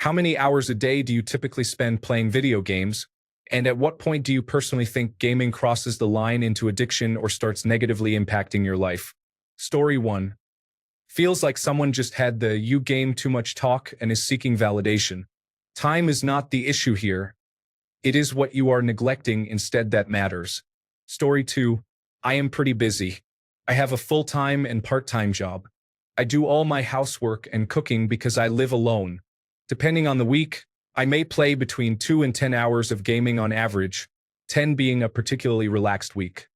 How many hours a day do you typically spend playing video games? And at what point do you personally think gaming crosses the line into addiction or starts negatively impacting your life? Story 1. Feels like someone just had the "you game too much" talk and is seeking validation. Time is not the issue here. It is what you are neglecting instead that matters. Story 2. I am pretty busy. I have a full-time and part-time job. I do all my housework and cooking because I live alone. Depending on the week, I may play between 2 and 10 hours of gaming on average, 10 being a particularly relaxed week.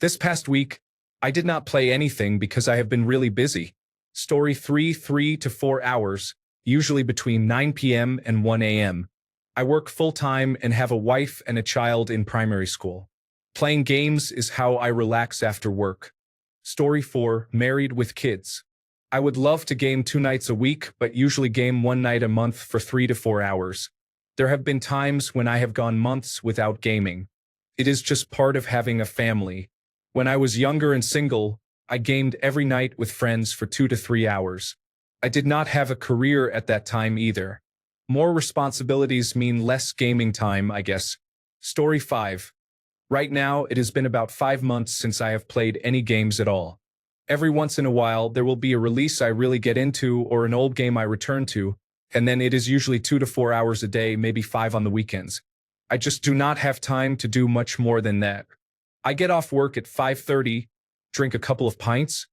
This past week, I did not play anything because I have been really busy. Story 3. 3 to 4 hours, usually between 9 p.m. and 1 a.m. I work full-time and have a wife and a child in primary school. Playing games is how I relax after work. Story 4. Married with kids. I would love to game 2 nights a week, but usually game 1 night a month for 3 to 4 hours. There have been times when I have gone months without gaming. It is just part of having a family. When I was younger and single, I gamed every night with friends for 2 to 3 hours. I did not have a career at that time either. More responsibilities mean less gaming time, I guess. Story 5. Right now, it has been about 5 months since I have played any games at all. Every once in a while, there will be a release I really get into or an old game I return to, and then it is usually 2 to 4 hours a day, maybe 5 on the weekends. I just do not have time to do much more than that. I get off work at 5:30, drink a couple of pints,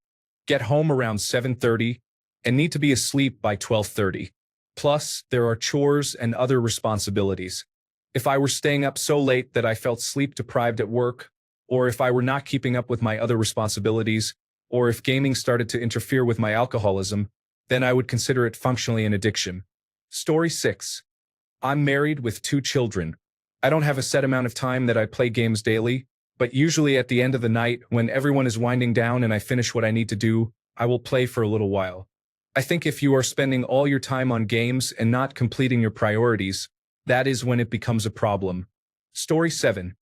get home around 7:30, and need to be asleep by 12:30. Plus, there are chores and other responsibilities. If I were staying up so late that I felt sleep-deprived at work, or if I were not keeping up with my other responsibilities, or if gaming started to interfere with my alcoholism, then I would consider it functionally an addiction. Story 6. I'm married with 2 children. I don't have a set amount of time that I play games daily, but usually at the end of the night, when everyone is winding down and I finish what I need to do, I will play for a little while. I think if you are spending all your time on games and not completing your priorities, that is when it becomes a problem. Story 7.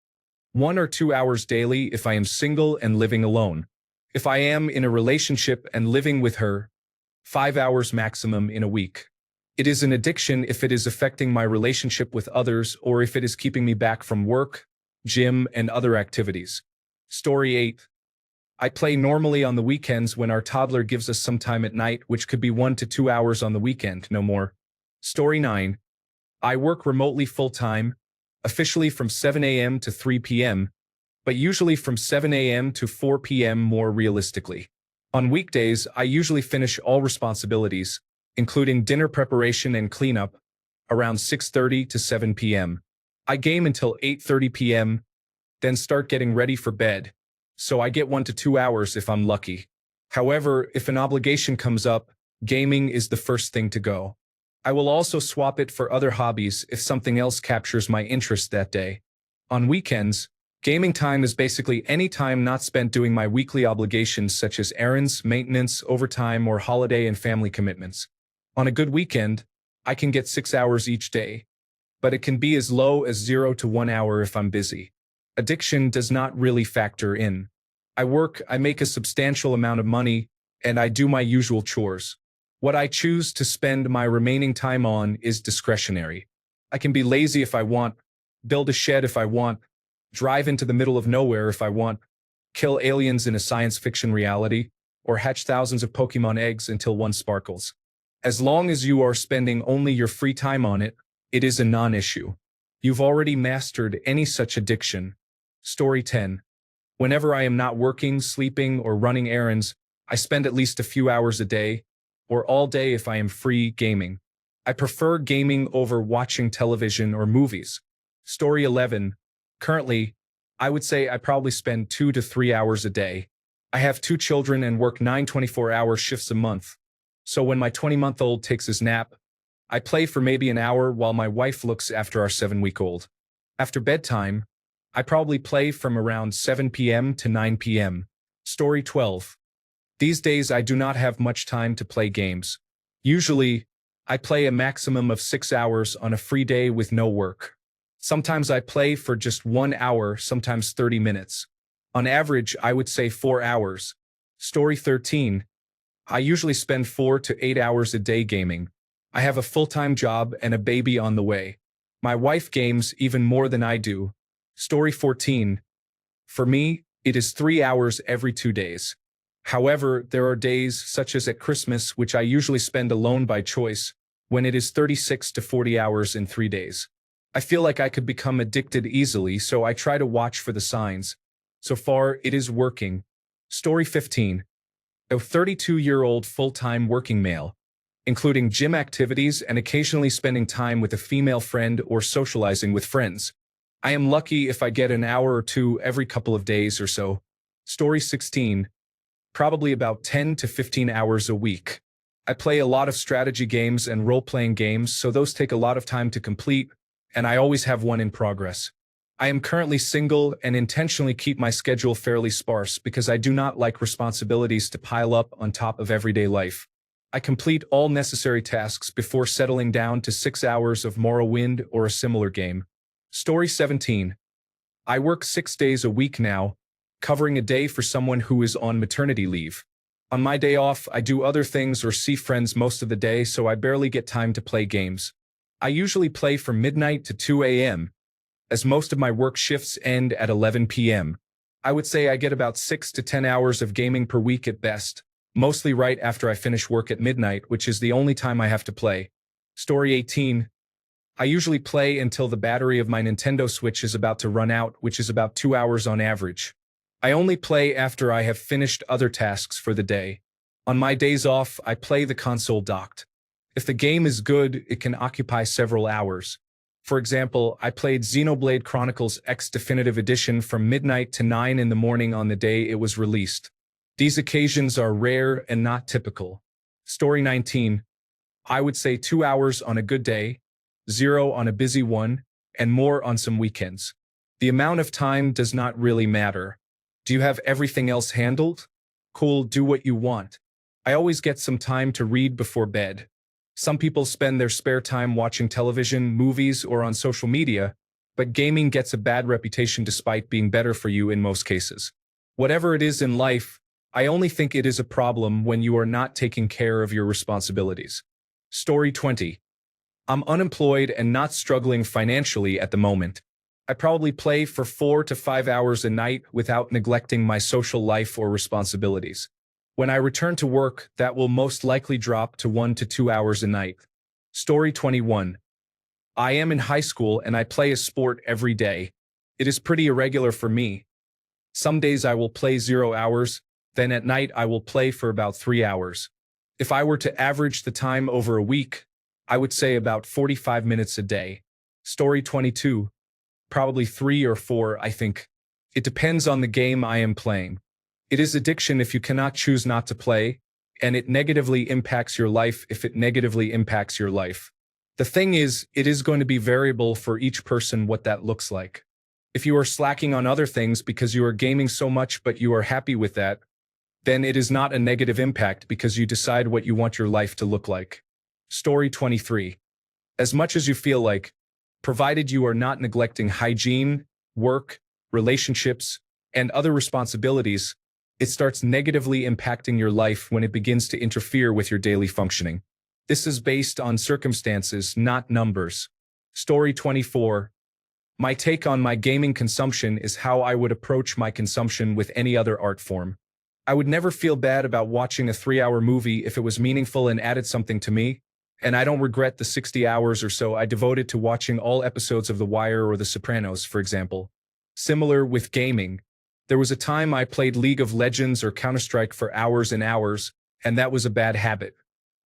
1 or 2 hours daily if I am single and living alone. If I am in a relationship and living with her, 5 hours maximum in a week. It is an addiction if it is affecting my relationship with others or if it is keeping me back from work, gym, and other activities. Story 8. I play normally on the weekends when our toddler gives us some time at night, which could be 1 to 2 hours on the weekend, no more. Story 9. I work remotely full-time, officially from 7 a.m. to 3 p.m., but usually from 7 a.m. to 4 p.m. more realistically. On weekdays, I usually finish all responsibilities, including dinner preparation and cleanup, around 6:30 to 7 p.m. I game until 8:30 p.m., then start getting ready for bed, so I get 1 to 2 hours if I'm lucky. However, if an obligation comes up, gaming is the first thing to go. I will also swap it for other hobbies if something else captures my interest that day. On weekends, gaming time is basically any time not spent doing my weekly obligations such as errands, maintenance, overtime, or holiday and family commitments. On a good weekend, I can get 6 hours each day, but it can be as low as 0 to 1 hour if I'm busy. Addiction does not really factor in. I work, I make a substantial amount of money, and I do my usual chores. What I choose to spend my remaining time on is discretionary. I can be lazy if I want, build a shed if I want, drive into the middle of nowhere if I want, kill aliens in a science fiction reality, or hatch thousands of Pokemon eggs until one sparkles. As long as you are spending only your free time on it, it is a non-issue. You've already mastered any such addiction. Story 10. Whenever I am not working, sleeping, or running errands, I spend at least a few hours a day, or all day if I am free, gaming. I prefer gaming over watching television or movies. Story 11. Currently, I would say I probably spend 2 to 3 hours a day. I have 2 children and work 9 24-hour shifts a month. So when my 20-month-old takes his nap, I play for maybe an hour while my wife looks after our 7-week-old. After bedtime, I probably play from around 7 p.m. to 9 p.m. Story 12. These days I do not have much time to play games. Usually, I play a maximum of 6 hours on a free day with no work. Sometimes I play for just 1 hour, sometimes 30 minutes. On average, I would say 4 hours. Story 13. I usually spend 4 to 8 hours a day gaming. I have a full-time job and a baby on the way. My wife games even more than I do. Story 14. For me, it is 3 hours every 2 days. However, there are days, such as at Christmas, which I usually spend alone by choice, when it is 36 to 40 hours in 3 days. I feel like I could become addicted easily, so I try to watch for the signs. So far, it is working. Story 15. A 32-year-old full-time working male, including gym activities and occasionally spending time with a female friend or socializing with friends. I am lucky if I get an hour or two every couple of days or so. Story 16. Probably about 10 to 15 hours a week. I play a lot of strategy games and role-playing games, so those take a lot of time to complete, and I always have one in progress. I am currently single and intentionally keep my schedule fairly sparse because I do not like responsibilities to pile up on top of everyday life. I complete all necessary tasks before settling down to 6 hours of Morrowind or a similar game. Story 17. I work 6 days a week now, covering a day for someone who is on maternity leave. On my day off, I do other things or see friends most of the day, so I barely get time to play games. I usually play from midnight to 2 a.m., as most of my work shifts end at 11 p.m. I would say I get about 6 to 10 hours of gaming per week at best, mostly right after I finish work at midnight, which is the only time I have to play. Story 18. I usually play until the battery of my Nintendo Switch is about to run out, which is about 2 hours on average. I only play after I have finished other tasks for the day. On my days off, I play the console docked. If the game is good, it can occupy several hours. For example, I played Xenoblade Chronicles X Definitive Edition from midnight to 9 in the morning on the day it was released. These occasions are rare and not typical. Story 19. I would say 2 hours on a good day, 0 on a busy one, and more on some weekends. The amount of time does not really matter. Do you have everything else handled? Cool, do what you want. I always get some time to read before bed. Some people spend their spare time watching television, movies, or on social media, but gaming gets a bad reputation despite being better for you in most cases. Whatever it is in life, I only think it is a problem when you are not taking care of your responsibilities. Story 20. I'm unemployed and not struggling financially at the moment. I probably play for 4 to 5 hours a night without neglecting my social life or responsibilities. When I return to work, that will most likely drop to 1 to 2 hours a night. Story 21. I am in high school and I play a sport every day. It is pretty irregular for me. Some days I will play 0 hours, then at night I will play for about 3 hours. If I were to average the time over a week, I would say about 45 minutes a day. Story 22. Probably 3 or 4, I think. It depends on the game I am playing. It is addiction if you cannot choose not to play, and it negatively impacts your life if it negatively impacts your life. The thing is, it is going to be variable for each person what that looks like. If you are slacking on other things because you are gaming so much but you are happy with that, then it is not a negative impact because you decide what you want your life to look like. Story 23. As much as you feel like, provided you are not neglecting hygiene, work, relationships, and other responsibilities, it starts negatively impacting your life when it begins to interfere with your daily functioning. This is based on circumstances, not numbers. Story 24. My take on my gaming consumption is how I would approach my consumption with any other art form. I would never feel bad about watching a 3-hour movie if it was meaningful and added something to me, and I don't regret the 60 hours or so I devoted to watching all episodes of The Wire or The Sopranos, for example. Similar with gaming. There was a time I played League of Legends or Counter-Strike for hours and hours, and that was a bad habit.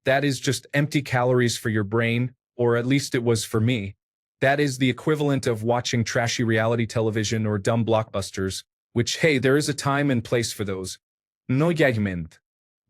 That is just empty calories for your brain, or at least it was for me. That is the equivalent of watching trashy reality television or dumb blockbusters, which, hey, there is a time and place for those. No judgment.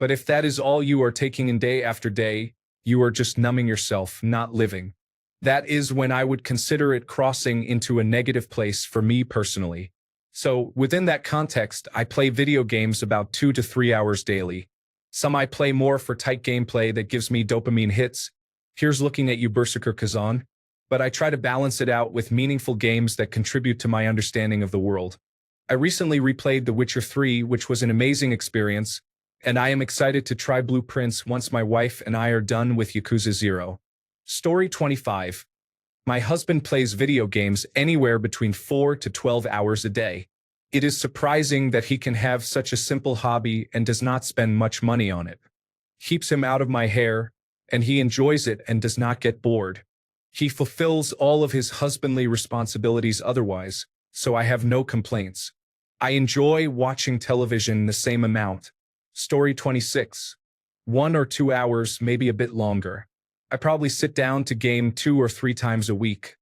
But if that is all you are taking in day after day, you are just numbing yourself, not living. That is when I would consider it crossing into a negative place for me personally. So, within that context, I play video games about 2 to 3 hours daily. Some I play more for tight gameplay that gives me dopamine hits. Here's looking at you, Berserker Kazan. But I try to balance it out with meaningful games that contribute to my understanding of the world. I recently replayed The Witcher 3, which was an amazing experience, and I am excited to try Blueprints once my wife and I are done with Yakuza 0. Story 25. My husband plays video games anywhere between 4 to 12 hours a day. It is surprising that he can have such a simple hobby and does not spend much money on it. Keeps him out of my hair, and he enjoys it and does not get bored. He fulfills all of his husbandly responsibilities otherwise, so I have no complaints. I enjoy watching television the same amount. Story 26. 1 or 2 hours, maybe a bit longer. I probably sit down to game 2 or 3 times a week.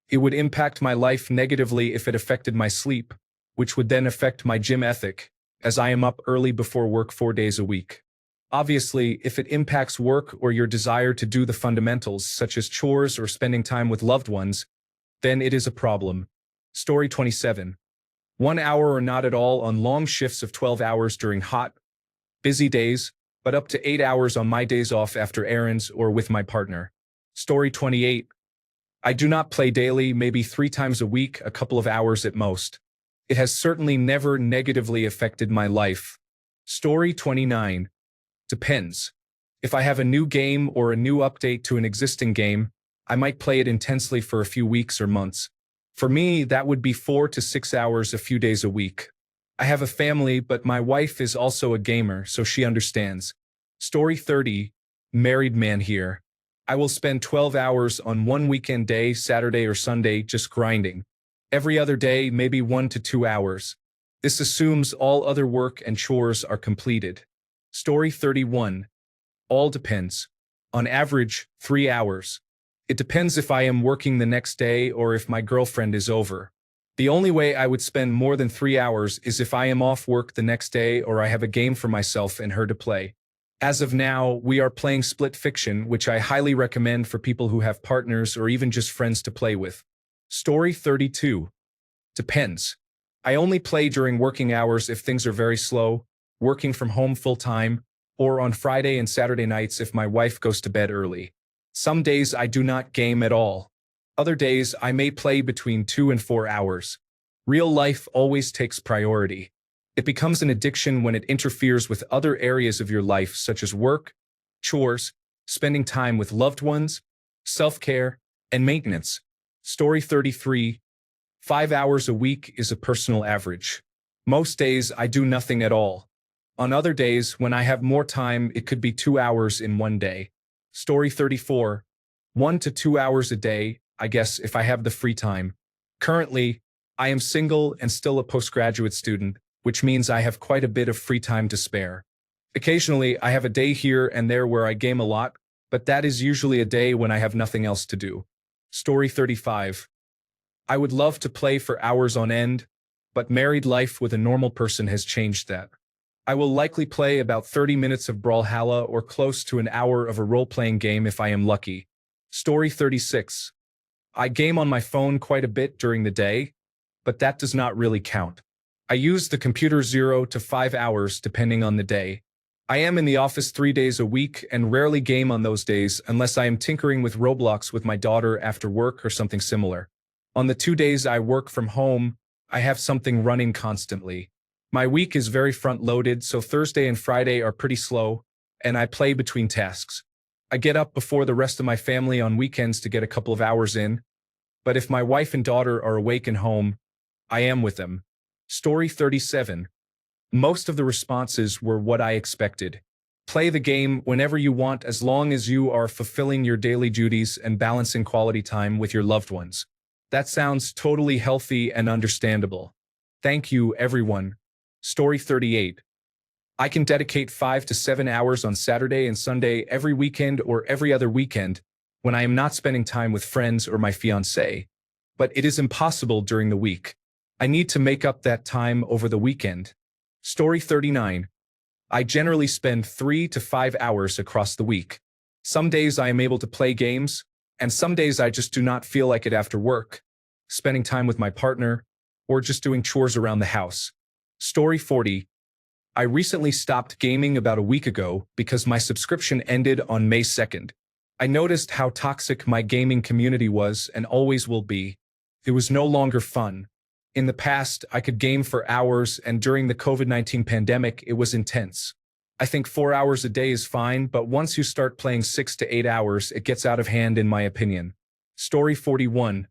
It would impact my life negatively if it affected my sleep, which would then affect my gym ethic, as I am up early before work 4 days a week. Obviously, if it impacts work or your desire to do the fundamentals, such as chores or spending time with loved ones, then it is a problem. Story 27. 1 hour or not at all on long shifts of 12 hours during hot, busy days, but up to 8 hours on my days off after errands or with my partner. Story 28. I do not play daily, maybe 3 times a week, a couple of hours at most. It has certainly never negatively affected my life. Story 29. Depends. If I have a new game or a new update to an existing game, I might play it intensely for a few weeks or months. For me, that would be 4 to 6 hours a few days a week. I have a family, but my wife is also a gamer, so she understands. Story 30. Married man here. I will spend 12 hours on one weekend day, Saturday or Sunday, just grinding. Every other day, maybe 1 to 2 hours. This assumes all other work and chores are completed. Story 31. All depends. On average, 3 hours. It depends if I am working the next day or if my girlfriend is over. The only way I would spend more than 3 hours is if I am off work the next day or I have a game for myself and her to play. As of now, we are playing Split Fiction, which I highly recommend for people who have partners or even just friends to play with. Story 32. Depends. I only play during working hours if things are very slow, working from home full-time, or on Friday and Saturday nights if my wife goes to bed early. Some days I do not game at all. Other days I may play between 2 and 4 hours. Real life always takes priority. It becomes an addiction when it interferes with other areas of your life such as work, chores, spending time with loved ones, self-care, and maintenance. Story 33. 5 hours a week is a personal average. Most days I do nothing at all. On other days, when I have more time, it could be 2 hours in one day. Story 34. 1 to 2 hours a day, I guess, if I have the free time. Currently, I am single and still a postgraduate student, which means I have quite a bit of free time to spare. Occasionally, I have a day here and there where I game a lot, but that is usually a day when I have nothing else to do. Story 35. I would love to play for hours on end, but married life with a normal person has changed that. I will likely play about 30 minutes of Brawlhalla or close to an hour of a role-playing game if I am lucky. Story 36. I game on my phone quite a bit during the day, but that does not really count. I use the computer 0 to 5 hours depending on the day. I am in the office 3 days a week and rarely game on those days unless I am tinkering with Roblox with my daughter after work or something similar. On the 2 days I work from home, I have something running constantly. My week is very front-loaded, so Thursday and Friday are pretty slow, and I play between tasks. I get up before the rest of my family on weekends to get a couple of hours in, but if my wife and daughter are awake and home, I am with them. Story 37. Most of the responses were what I expected. Play the game whenever you want as long as you are fulfilling your daily duties and balancing quality time with your loved ones. That sounds totally healthy and understandable. Thank you, everyone. Story 38. I can dedicate 5 to 7 hours on Saturday and Sunday every weekend or every other weekend when I am not spending time with friends or my fiancé, but it is impossible during the week. I need to make up that time over the weekend. Story 39. I generally spend 3 to 5 hours across the week. Some days I am able to play games, and some days I just do not feel like it after work, spending time with my partner, or just doing chores around the house. Story 40. I recently stopped gaming about a week ago because my subscription ended on May 2nd. I noticed how toxic my gaming community was and always will be. It was no longer fun. In the past, I could game for hours, and during the COVID-19 pandemic, it was intense. I think 4 hours a day is fine, but once you start playing 6 to 8 hours, it gets out of hand in my opinion. Story 41.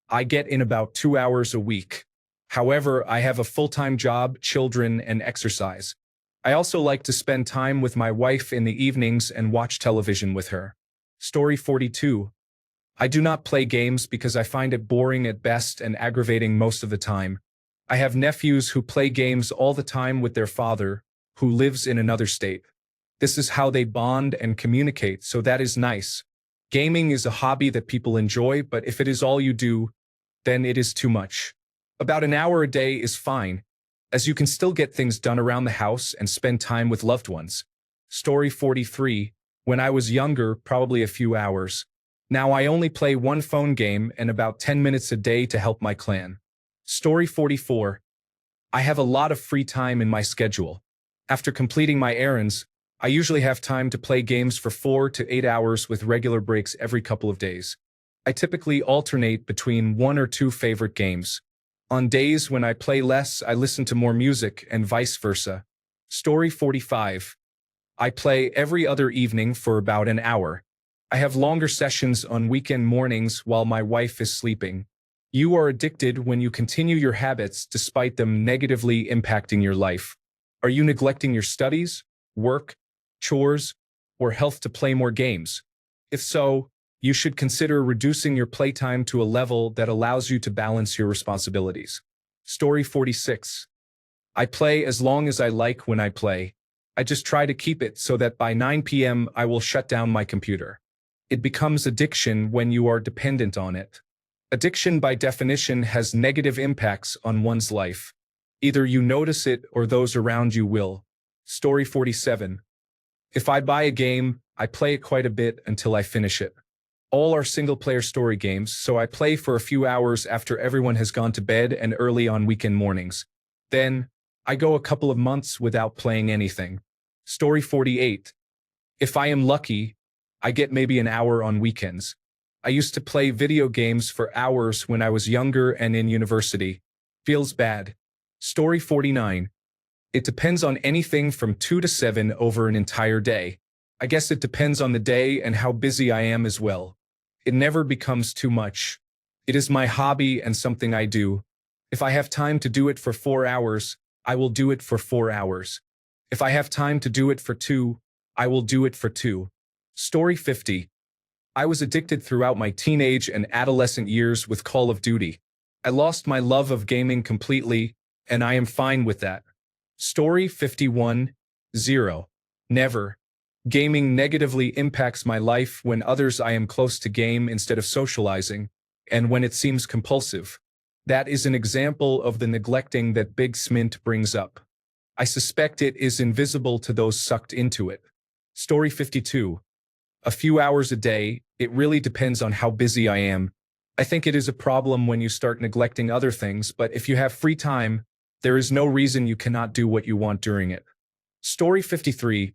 I get in about 2 hours a week. However, I have a full-time job, children, and exercise. I also like to spend time with my wife in the evenings and watch television with her. Story 42. I do not play games because I find it boring at best and aggravating most of the time. I have nephews who play games all the time with their father, who lives in another state. This is how they bond and communicate, so that is nice. Gaming is a hobby that people enjoy, but if it is all you do, then it is too much. About an hour a day is fine, as you can still get things done around the house and spend time with loved ones. Story 43. When I was younger, probably a few hours. Now I only play one phone game and about 10 minutes a day to help my clan. Story 44. I have a lot of free time in my schedule. After completing my errands, I usually have time to play games for 4 to 8 hours with regular breaks every couple of days. I typically alternate between 1 or 2 favorite games. On days when I play less, I listen to more music and vice versa. Story 45. I play every other evening for about an hour. I have longer sessions on weekend mornings while my wife is sleeping. You are addicted when you continue your habits despite them negatively impacting your life. Are you neglecting your studies, work, chores, or health to play more games? If so, you should consider reducing your playtime to a level that allows you to balance your responsibilities. Story 46. I play as long as I like when I play. I just try to keep it so that by 9 p.m. I will shut down my computer. It becomes addiction when you are dependent on it. Addiction by definition has negative impacts on one's life. Either you notice it or those around you will. Story 47. If I buy a game, I play it quite a bit until I finish it. All are single-player story games, so I play for a few hours after everyone has gone to bed and early on weekend mornings. Then, I go a couple of months without playing anything. Story 48. If I am lucky, I get maybe an hour on weekends. I used to play video games for hours when I was younger and in university. Feels bad. Story 49. It depends on anything from 2 to 7 over an entire day. I guess it depends on the day and how busy I am as well. It never becomes too much. It is my hobby and something I do. If I have time to do it for 4 hours, I will do it for 4 hours. If I have time to do it for 2, I will do it for 2. Story 50. I was addicted throughout my teenage and adolescent years with Call of Duty. I lost my love of gaming completely, and I am fine with that. Story 51. 0. Never. Gaming negatively impacts my life when others I am close to game instead of socializing, and when it seems compulsive. That is an example of the neglecting that Big Smint brings up. I suspect it is invisible to those sucked into it. Story 52. A few hours a day, it really depends on how busy I am. I think it is a problem when you start neglecting other things, but if you have free time, there is no reason you cannot do what you want during it. Story 53.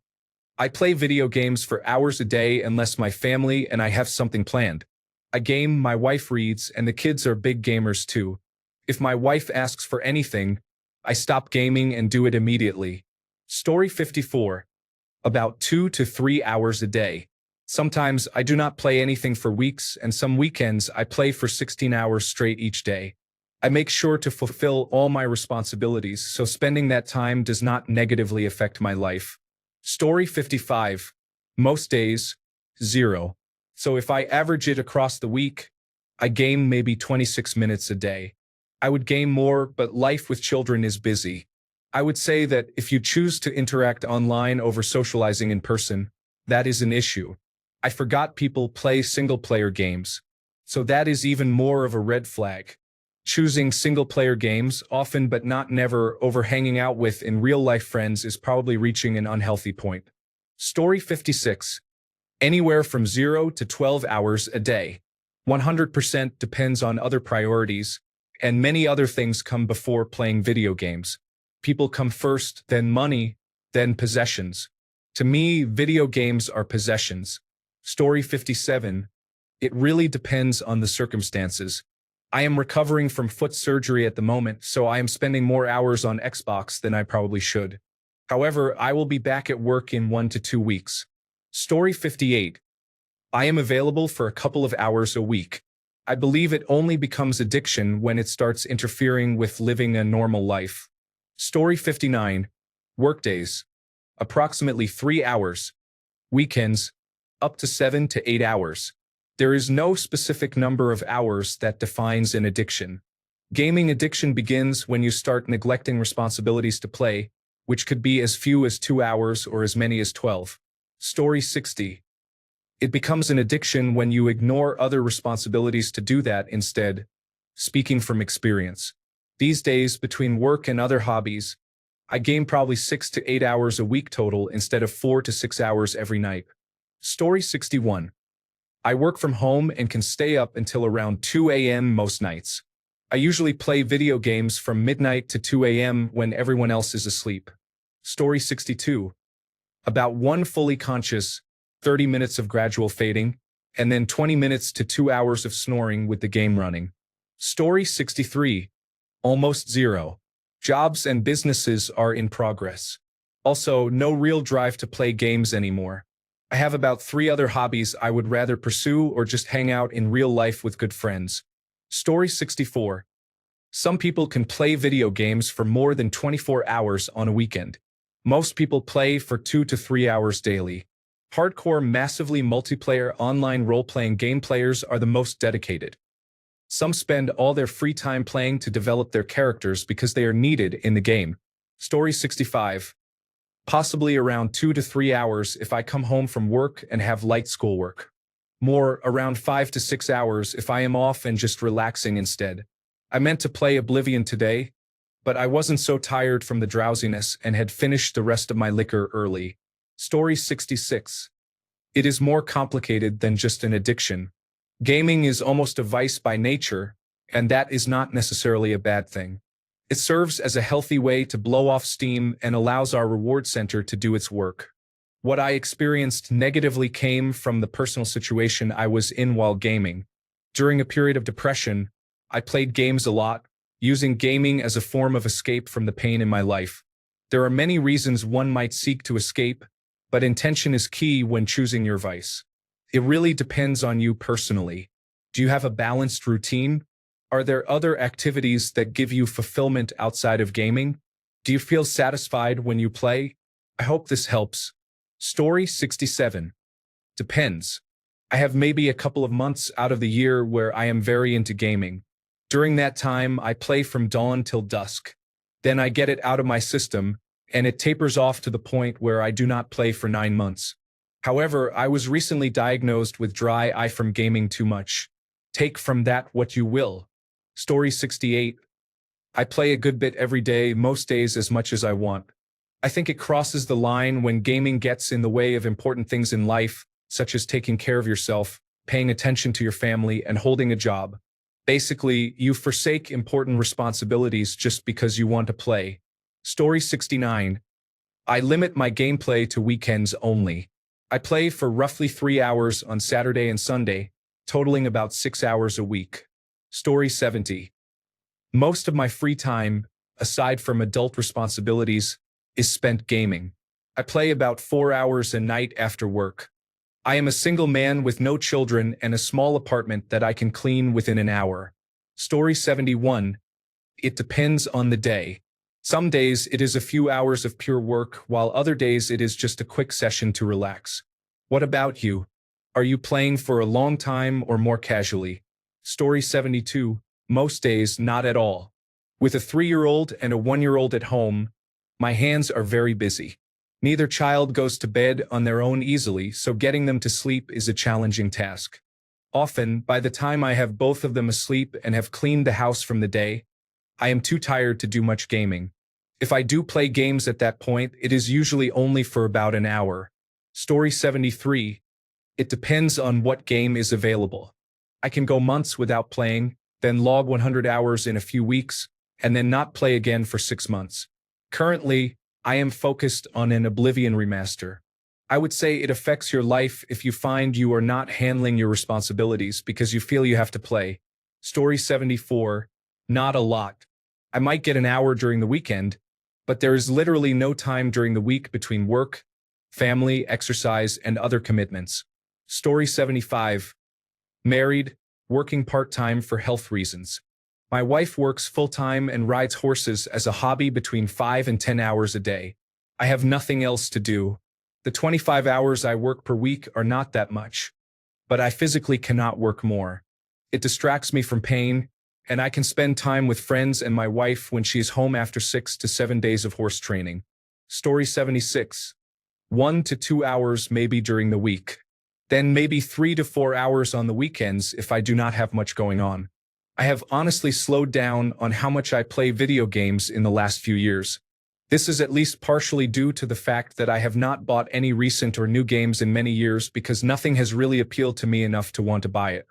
I play video games for hours a day unless my family and I have something planned. I game, my wife reads, and the kids are big gamers too. If my wife asks for anything, I stop gaming and do it immediately. Story 54. About 2 to 3 hours a day. Sometimes I do not play anything for weeks, and some weekends I play for 16 hours straight each day. I make sure to fulfill all my responsibilities, so spending that time does not negatively affect my life. Story 55. Most days, 0. So if I average it across the week, I game maybe 26 minutes a day. I would game more, but life with children is busy. I would say that if you choose to interact online over socializing in person, that is an issue. I forgot people play single-player games. So that is even more of a red flag. Choosing single-player games, often but not never, over hanging out with in real-life friends is probably reaching an unhealthy point. Story 56. Anywhere from 0 to 12 hours a day. 100% depends on other priorities, and many other things come before playing video games. People come first, then money, then possessions. To me, video games are possessions. Story 57. It really depends on the circumstances. I am recovering from foot surgery at the moment, so I am spending more hours on Xbox than I probably should. However, I will be back at work in 1 to 2 weeks. Story 58. I am available for a couple of hours a week. I believe it only becomes addiction when it starts interfering with living a normal life. Story 59. Workdays. Approximately 3 hours. Weekends. Up to 7 to 8 hours. There is no specific number of hours that defines an addiction. Gaming addiction begins when you start neglecting responsibilities to play, which could be as few as 2 hours or as many as 12. Story 60. It becomes an addiction when you ignore other responsibilities to do that instead. Speaking from experience. These days, between work and other hobbies, I game probably 6 to 8 hours a week total instead of 4 to 6 hours every night. Story 61. I work from home and can stay up until around 2 a.m. most nights. I usually play video games from midnight to 2 a.m. when everyone else is asleep. Story 62. About one fully conscious, 30 minutes of gradual fading, and then 20 minutes to 2 hours of snoring with the game running. Story 63. Almost zero. Jobs and businesses are in progress. Also, no real drive to play games anymore. I have about 3 other hobbies I would rather pursue or just hang out in real life with good friends. Story 64. Some people can play video games for more than 24 hours on a weekend. Most people play for 2 to 3 hours daily. Hardcore, massively multiplayer online role-playing game players are the most dedicated. Some spend all their free time playing to develop their characters because they are needed in the game. Story 65. Possibly around 2 to 3 hours if I come home from work and have light schoolwork. More, around 5 to 6 hours if I am off and just relaxing instead. I meant to play Oblivion today, but I wasn't so tired from the drowsiness and had finished the rest of my liquor early. Story 66. It is more complicated than just an addiction. Gaming is almost a vice by nature, and that is not necessarily a bad thing. It serves as a healthy way to blow off steam and allows our reward center to do its work. What I experienced negatively came from the personal situation I was in while gaming. During a period of depression, I played games a lot, using gaming as a form of escape from the pain in my life. There are many reasons one might seek to escape, but intention is key when choosing your vice. It really depends on you personally. Do you have a balanced routine? Are there other activities that give you fulfillment outside of gaming? Do you feel satisfied when you play? I hope this helps. Story 67. Depends. I have maybe a couple of months out of the year where I am very into gaming. During that time, I play from dawn till dusk. Then I get it out of my system, and it tapers off to the point where I do not play for 9 months. However, I was recently diagnosed with dry eye from gaming too much. Take from that what you will. Story 68. I play a good bit every day, most days as much as I want. I think it crosses the line when gaming gets in the way of important things in life, such as taking care of yourself, paying attention to your family, and holding a job. Basically, you forsake important responsibilities just because you want to play. Story 69. I limit my gameplay to weekends only. I play for roughly 3 hours on Saturday and Sunday, totaling about 6 hours a week. Story 70. Most of my free time, aside from adult responsibilities, is spent gaming. I play about 4 hours a night after work. I am a single man with no children and a small apartment that I can clean within an hour. Story 71. It depends on the day. Some days it is a few hours of pure work, while other days it is just a quick session to relax. What about you? Are you playing for a long time or more casually? Story 72. Most days, not at all. With a 3-year-old and a 1-year-old at home, my hands are very busy. Neither child goes to bed on their own easily, so getting them to sleep is a challenging task. Often, by the time I have both of them asleep and have cleaned the house from the day, I am too tired to do much gaming. If I do play games at that point, it is usually only for about an hour. Story 73. It depends on what game is available. I can go months without playing, then log 100 hours in a few weeks, and then not play again for 6 months. Currently, I am focused on an Oblivion remaster. I would say it affects your life if you find you are not handling your responsibilities because you feel you have to play. Story 74. Not a lot. I might get an hour during the weekend, but there is literally no time during the week between work, family, exercise, and other commitments. Story 75. Married, working part-time for health reasons. My wife works full-time and rides horses as a hobby between 5 and 10 hours a day. I have nothing else to do. The 25 hours I work per week are not that much, but I physically cannot work more. It distracts me from pain, and I can spend time with friends and my wife when she is home after 6 to 7 days of horse training. Story 76. 1 to 2 hours maybe during the week. Then maybe 3 to 4 hours on the weekends if I do not have much going on. I have honestly slowed down on how much I play video games in the last few years. This is at least partially due to the fact that I have not bought any recent or new games in many years because nothing has really appealed to me enough to want to buy it.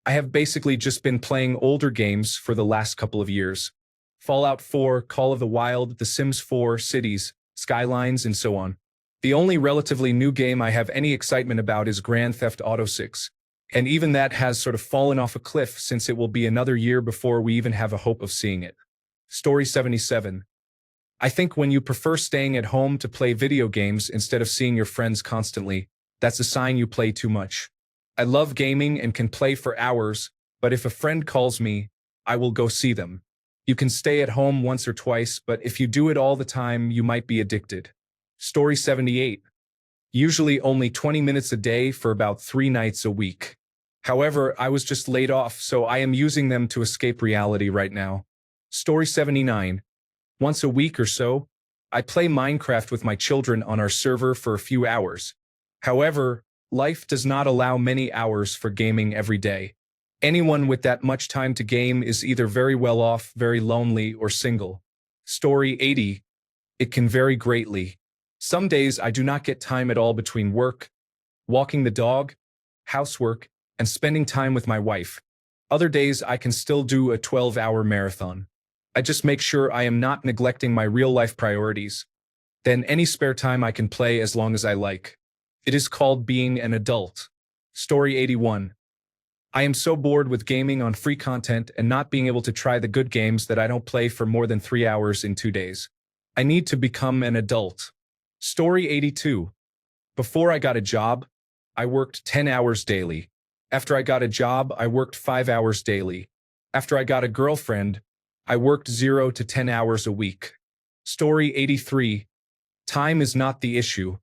I have basically just been playing older games for the last couple of years. Fallout 4, Call of the Wild, The Sims 4, Cities, Skylines, and so on. The only relatively new game I have any excitement about is Grand Theft Auto 6. And even that has sort of fallen off a cliff since it will be another year before we even have a hope of seeing it. Story 77. I think when you prefer staying at home to play video games instead of seeing your friends constantly, that's a sign you play too much. I love gaming and can play for hours, but if a friend calls me, I will go see them. You can stay at home once or twice, but if you do it all the time, you might be addicted. Story 78. Usually only 20 minutes a day for about 3 nights a week. However, I was just laid off, so I am using them to escape reality right now. Story 79. Once a week or so, I play Minecraft with my children on our server for a few hours. However, life does not allow many hours for gaming every day. Anyone with that much time to game is either very well off, very lonely, or single. Story 80. It can vary greatly. Some days I do not get time at all between work, walking the dog, housework, and spending time with my wife. Other days I can still do a 12-hour marathon. I just make sure I am not neglecting my real-life priorities. Then any spare time I can play as long as I like. It is called being an adult. Story 81. I am so bored with gaming on free content and not being able to try the good games that I don't play for more than 3 hours in 2 days. I need to become an adult. Story 82. Before I got a job, I worked 10 hours daily. After I got a job, I worked 5 hours daily. After I got a girlfriend, I worked 0 to 10 hours a week. Story 83. Time is not the issue.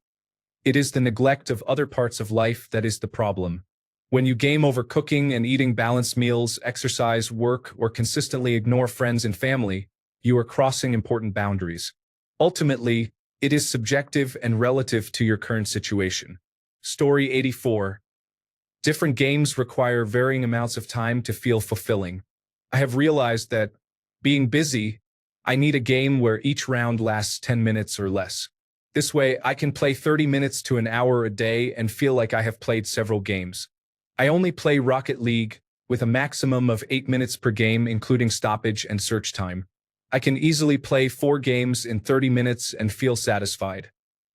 It is the neglect of other parts of life that is the problem. When you game over cooking and eating balanced meals, exercise, work, or consistently ignore friends and family, you are crossing important boundaries. Ultimately, it is subjective and relative to your current situation. Story 84. Different games require varying amounts of time to feel fulfilling. I have realized that, being busy, I need a game where each round lasts 10 minutes or less. This way, I can play 30 minutes to an hour a day and feel like I have played several games. I only play Rocket League, with a maximum of 8 minutes per game including stoppage and search time. I can easily play 4 games in 30 minutes and feel satisfied.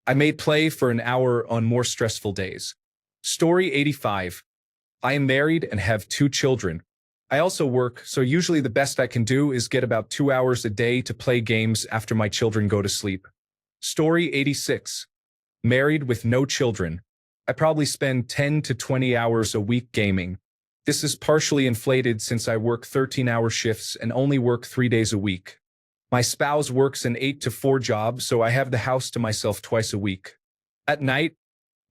I may play for an hour on more stressful days. Story 85. I am married and have 2 children. I also work, so usually the best I can do is get about 2 hours a day to play games after my children go to sleep. Story 86. Married with no children. I probably spend 10 to 20 hours a week gaming. This is partially inflated since I work 13-hour shifts and only work 3 days a week. My spouse works an 8 to 4 job, so I have the house to myself twice a week. At night,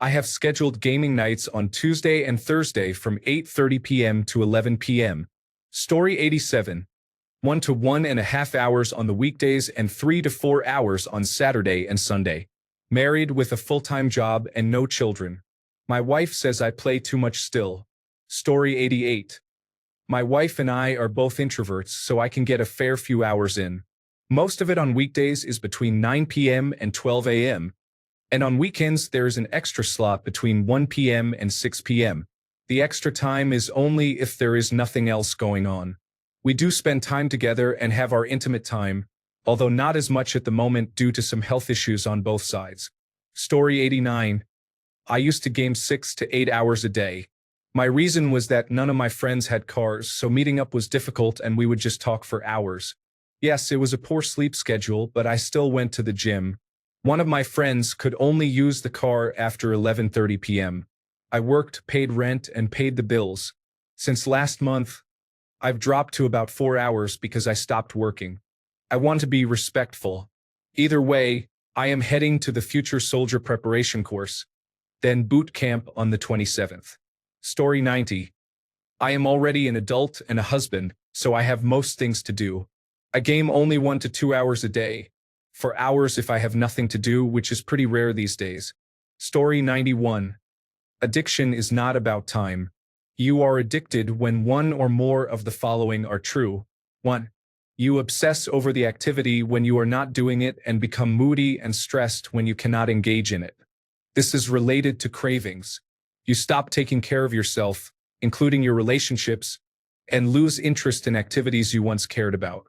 I have scheduled gaming nights on Tuesday and Thursday from 8:30 p.m. to 11 p.m. Story 87. 1 to 1.5 hours on the weekdays and 3 to 4 hours on Saturday and Sunday. Married with a full-time job and no children. My wife says I play too much still. Story 88. My wife and I are both introverts, so I can get a fair few hours in. Most of it on weekdays is between 9 p.m. and 12 a.m. And on weekends there is an extra slot between 1 p.m. and 6 p.m. The extra time is only if there is nothing else going on. We do spend time together and have our intimate time, although not as much at the moment due to some health issues on both sides. Story 89. I used to game 6 to 8 hours a day. My reason was that none of my friends had cars, so meeting up was difficult and we would just talk for hours. Yes, it was a poor sleep schedule, but I still went to the gym. One of my friends could only use the car after 11:30 p.m. I worked, paid rent, and paid the bills. Since last month, I've dropped to about 4 hours because I stopped working. I want to be respectful. Either way, I am heading to the future soldier preparation course, then boot camp on the 27th. Story 90. I am already an adult and a husband, so I have most things to do. I game only 1 to 2 hours a day. For hours if I have nothing to do, which is pretty rare these days. Story 91. Addiction is not about time. You are addicted when one or more of the following are true. 1. You obsess over the activity when you are not doing it and become moody and stressed when you cannot engage in it. This is related to cravings. You stop taking care of yourself, including your relationships, and lose interest in activities you once cared about.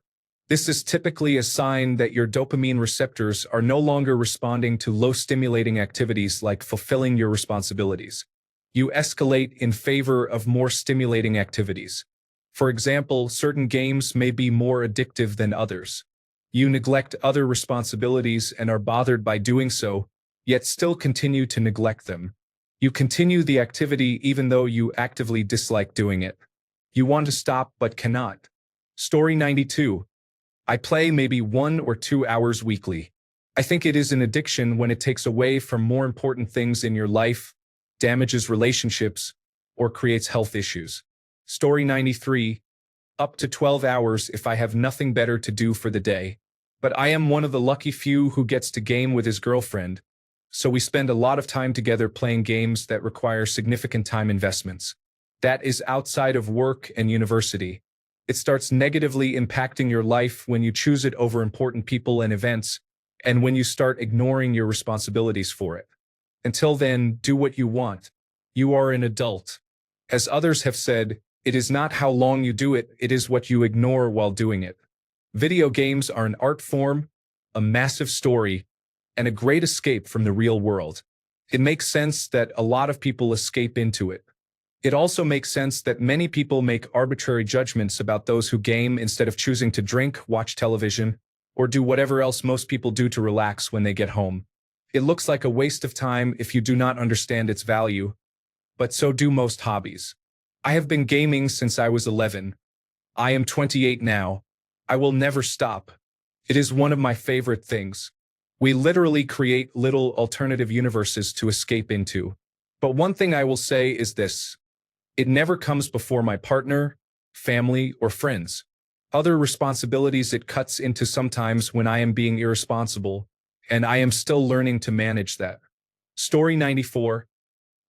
This is typically a sign that your dopamine receptors are no longer responding to low-stimulating activities like fulfilling your responsibilities. You escalate in favor of more stimulating activities. For example, certain games may be more addictive than others. You neglect other responsibilities and are bothered by doing so, yet still continue to neglect them. You continue the activity even though you actively dislike doing it. You want to stop but cannot. Story 92. I play maybe 1 or 2 hours weekly. I think it is an addiction when it takes away from more important things in your life, damages relationships, or creates health issues. Story 93. Up to 12 hours if I have nothing better to do for the day. But I am one of the lucky few who gets to game with his girlfriend, so we spend a lot of time together playing games that require significant time investments. That is outside of work and university. It starts negatively impacting your life when you choose it over important people and events, and when you start ignoring your responsibilities for it. Until then, do what you want. You are an adult. As others have said, it is not how long you do it, it is what you ignore while doing it. Video games are an art form, a massive story, and a great escape from the real world. It makes sense that a lot of people escape into it. It also makes sense that many people make arbitrary judgments about those who game instead of choosing to drink, watch television, or do whatever else most people do to relax when they get home. It looks like a waste of time if you do not understand its value, but so do most hobbies. I have been gaming since I was 11. I am 28 now. I will never stop. It is one of my favorite things. We literally create little alternative universes to escape into. But one thing I will say is this. It never comes before my partner, family, or friends. Other responsibilities it cuts into sometimes when I am being irresponsible, and I am still learning to manage that. Story 94.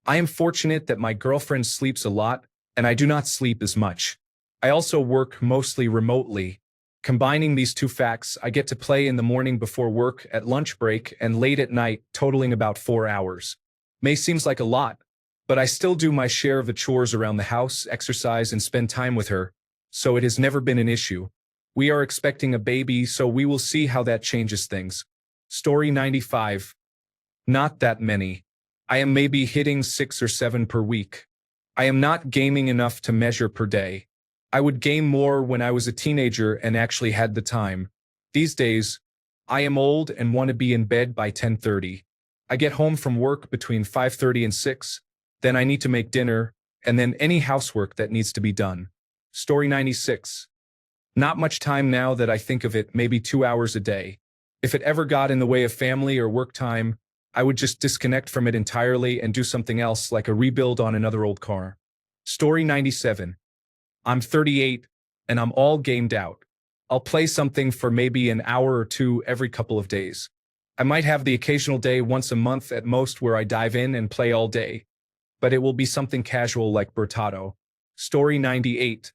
I am fortunate that my girlfriend sleeps a lot, and I do not sleep as much. I also work mostly remotely. Combining these two facts, I get to play in the morning before work, at lunch break, and late at night, totaling about 4 hours. May seems like a lot, but I still do my share of the chores around the house, exercise, and spend time with her, so it has never been an issue. We are expecting a baby, so we will see how that changes things. Story 95. Not that many. I am maybe hitting 6 or 7 per week. I am not gaming enough to measure per day. I would game more when I was a teenager and actually had the time. These days, I am old and want to be in bed by 10:30. I get home from work between 5:30 and 6, then I need to make dinner, and then any housework that needs to be done. Story 96. Not much time now that I think of it, maybe 2 hours a day. If it ever got in the way of family or work time, I would just disconnect from it entirely and do something else like a rebuild on another old car. Story 97. I'm 38, and I'm all gamed out. I'll play something for maybe an hour or two every couple of days. I might have the occasional day once a month at most where I dive in and play all day, but it will be something casual like Bertato. Story 98.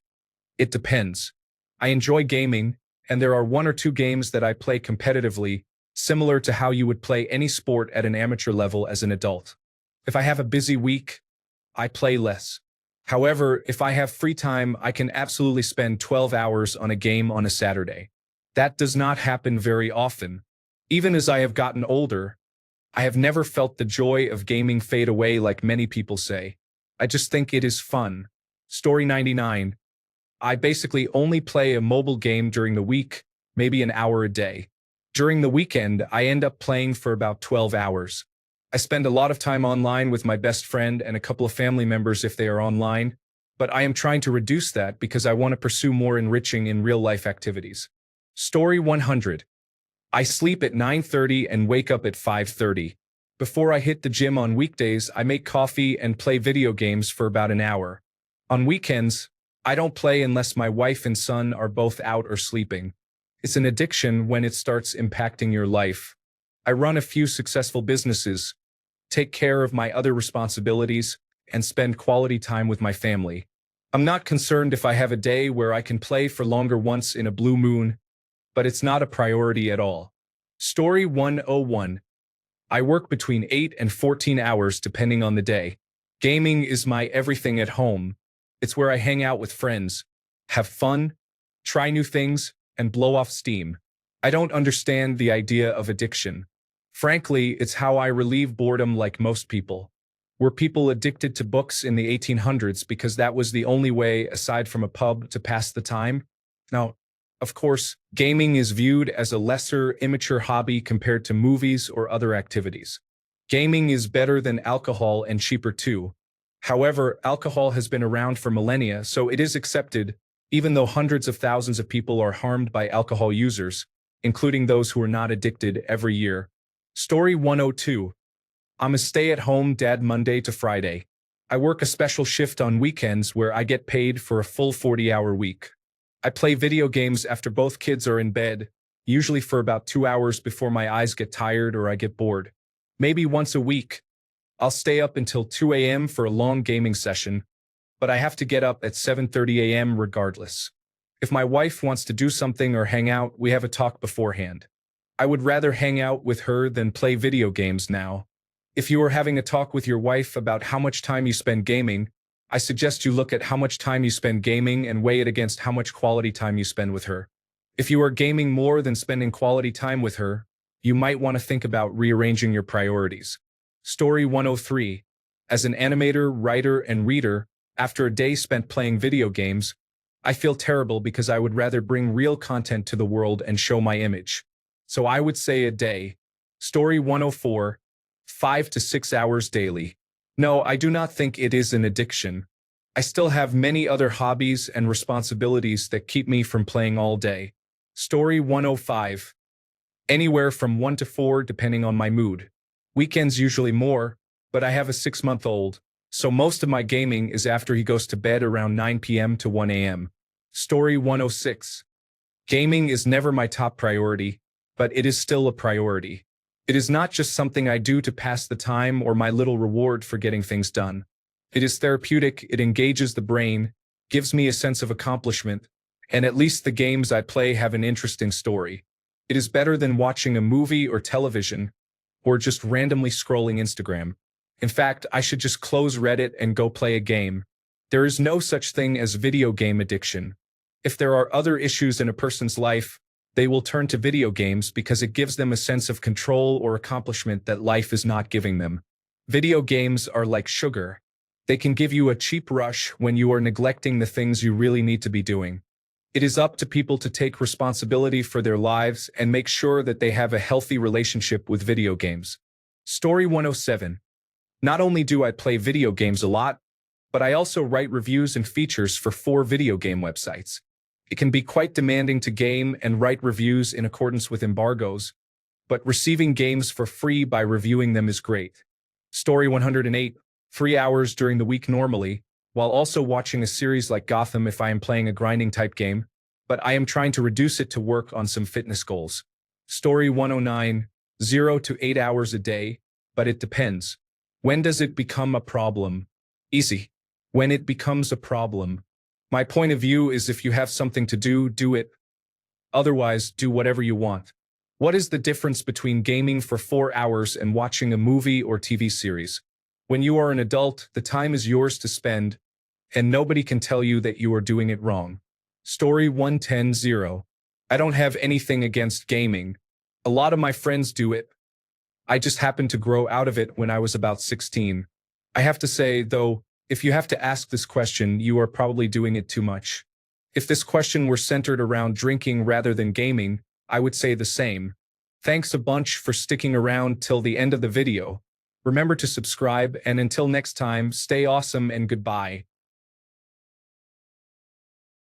It depends. I enjoy gaming, and there are 1 or 2 games that I play competitively, similar to how you would play any sport at an amateur level as an adult. If I have a busy week, I play less. However, if I have free time, I can absolutely spend 12 hours on a game on a Saturday. That does not happen very often. Even as I have gotten older, I have never felt the joy of gaming fade away like many people say. I just think it is fun. Story 99. I basically only play a mobile game during the week, maybe an hour a day. During the weekend, I end up playing for about 12 hours. I spend a lot of time online with my best friend and a couple of family members if they are online, but I am trying to reduce that because I want to pursue more enriching in real-life activities. Story 100. I sleep at 9:30 and wake up at 5:30. Before I hit the gym on weekdays, I make coffee and play video games for about an hour. On weekends, I don't play unless my wife and son are both out or sleeping. It's an addiction when it starts impacting your life. I run a few successful businesses, take care of my other responsibilities, and spend quality time with my family. I'm not concerned if I have a day where I can play for longer once in a blue moon, but it's not a priority at all. Story 101. I work between 8 and 14 hours depending on the day. Gaming is my everything at home. It's where I hang out with friends, have fun, try new things, and blow off steam. I don't understand the idea of addiction. Frankly, it's how I relieve boredom like most people. Were people addicted to books in the 1800s because that was the only way, aside from a pub, to pass the time? Now, of course, gaming is viewed as a lesser, immature hobby compared to movies or other activities. Gaming is better than alcohol and cheaper too. However, alcohol has been around for millennia, so it is accepted, even though hundreds of thousands of people are harmed by alcohol users, including those who are not addicted every year. Story 102. I'm a stay-at-home dad Monday to Friday. I work a special shift on weekends where I get paid for a full 40-hour week. I play video games after both kids are in bed, usually for about 2 hours before my eyes get tired or I get bored. Maybe once a week, I'll stay up until 2 a.m. for a long gaming session, but I have to get up at 7:30 a.m. regardless. If my wife wants to do something or hang out, we have a talk beforehand. I would rather hang out with her than play video games now. If you are having a talk with your wife about how much time you spend gaming, I suggest you look at how much time you spend gaming and weigh it against how much quality time you spend with her. If you are gaming more than spending quality time with her, you might want to think about rearranging your priorities. Story 103. As an animator, writer, and reader, after a day spent playing video games, I feel terrible because I would rather bring real content to the world and show my image. So I would say a day. Story 104. 5 to 6 hours daily. No, I do not think it is an addiction. I still have many other hobbies and responsibilities that keep me from playing all day. Story 105. Anywhere from 1 to 4 depending on my mood. Weekends usually more, but I have a 6-month-old, so most of my gaming is after he goes to bed around 9 p.m. to 1 a.m. Story 106. Gaming is never my top priority, but it is still a priority. It is not just something I do to pass the time or my little reward for getting things done. It is therapeutic, it engages the brain, gives me a sense of accomplishment, and at least the games I play have an interesting story. It is better than watching a movie or television, or just randomly scrolling Instagram. In fact, I should just close Reddit and go play a game. There is no such thing as video game addiction. If there are other issues in a person's life, they will turn to video games because it gives them a sense of control or accomplishment that life is not giving them. Video games are like sugar. They can give you a cheap rush when you are neglecting the things you really need to be doing. It is up to people to take responsibility for their lives and make sure that they have a healthy relationship with video games. Story 107. Not only do I play video games a lot, but I also write reviews and features for 4 video game websites. It can be quite demanding to game and write reviews in accordance with embargoes, but receiving games for free by reviewing them is great. Story 108. 3 hours during the week normally, while also watching a series like Gotham if I am playing a grinding type game, but I am trying to reduce it to work on some fitness goals. Story 109. 0 to 8 hours a day, but it depends. When does it become a problem? Easy. When it becomes a problem. My point of view is if you have something to do, do it. Otherwise, do whatever you want. What is the difference between gaming for 4 hours and watching a movie or TV series? When you are an adult, the time is yours to spend, and nobody can tell you that you are doing it wrong. Story 110-0. I don't have anything against gaming. A lot of my friends do it. I just happened to grow out of it when I was about 16. I have to say, though, if you have to ask this question, you are probably doing it too much. If this question were centered around drinking rather than gaming, I would say the same. Thanks a bunch for sticking around till the end of the video. Remember to subscribe, and until next time, stay awesome and goodbye.